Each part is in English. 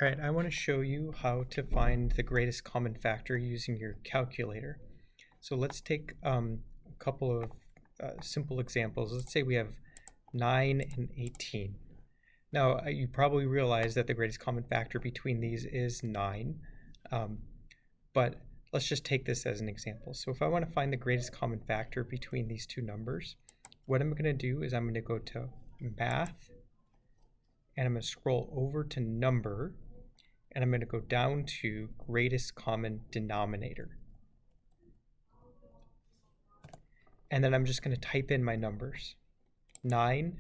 All right, I want to show you how to find the greatest common factor using your calculator. So let's take a couple of simple examples. Let's say we have 9 and 18. Now, you probably realize that the greatest common factor between these is 9, but let's just take this as an example. So if I want to find the greatest common factor between these two numbers, what I'm going to do is I'm going to go to Math, and I'm going to scroll over to Number, and I'm going to go down to greatest common denominator. And then I'm just going to type in my numbers. 9,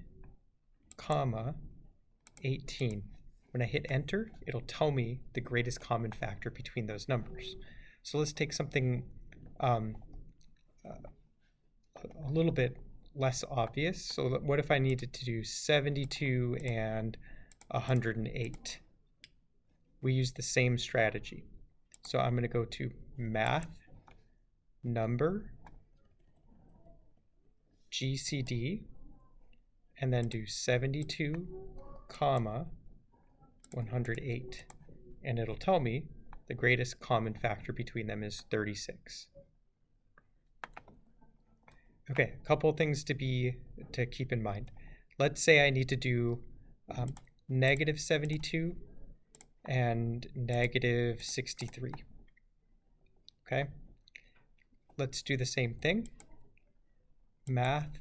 18. When I hit enter, it'll tell me the greatest common factor between those numbers. So let's take something a little bit less obvious. So what if I needed to do 72 and 108? We use the same strategy. So I'm going to go to Math, Number, GCD, and then do 72, 108. And it'll tell me the greatest common factor between them is 36. Okay, a couple things to keep in mind. Let's say I need to do negative 72 and negative 63. Okay, let's do the same thing. Math,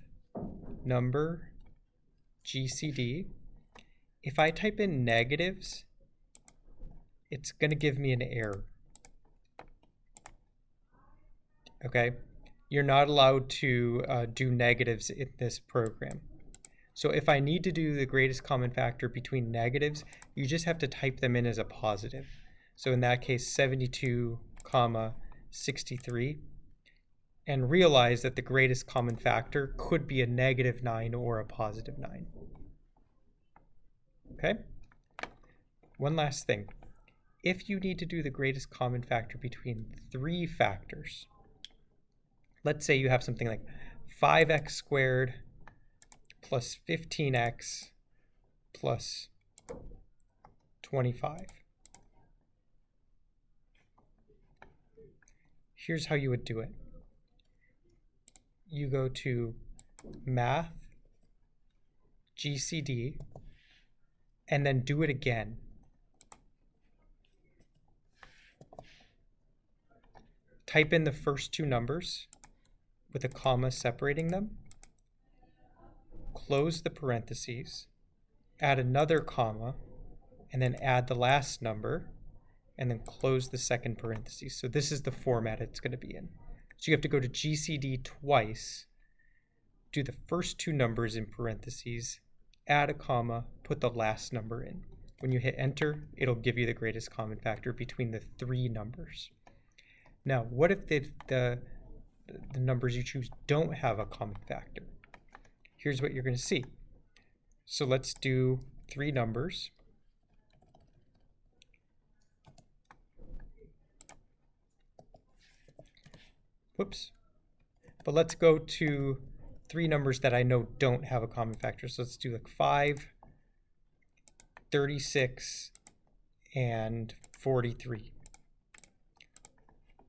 Number, GCD. If I type in negatives, it's going to give me an error. Okay, you're not allowed to do negatives in this program. So if I need to do the greatest common factor between negatives, you just have to type them in as a positive. So in that case, 72, 63, and realize that the greatest common factor could be a -9 or a +9. Okay? One last thing. If you need to do the greatest common factor between 3 factors, let's say you have something like 5x squared plus 15x plus 25. Here's how you would do it. You go to Math, GCD, and then do it again. Type in the first 2 numbers with a comma separating them. Close the parentheses, add another comma, and then add the last number, and then close the second parentheses. So this is the format it's going to be in. So you have to go to GCD twice, do the first 2 numbers in parentheses, add a comma, put the last number in. When you hit enter, it'll give you the greatest common factor between the 3 numbers. Now, what if the numbers you choose don't have a common factor? Here's what you're going to see. So let's do 3 numbers. Whoops. But let's go to 3 numbers that I know don't have a common factor. So let's do like 5, 36, and 43.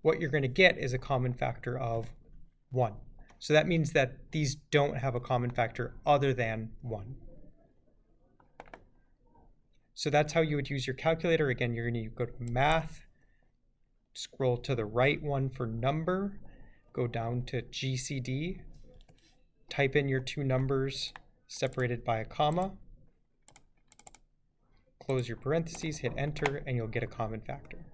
What you're going to get is a common factor of 1. So that means that these don't have a common factor other than 1. So that's how you would use your calculator. Again, you're going to go to Math, scroll to the right one for Number, go down to GCD, type in your 2 numbers separated by a comma, close your parentheses, hit enter, and you'll get a common factor.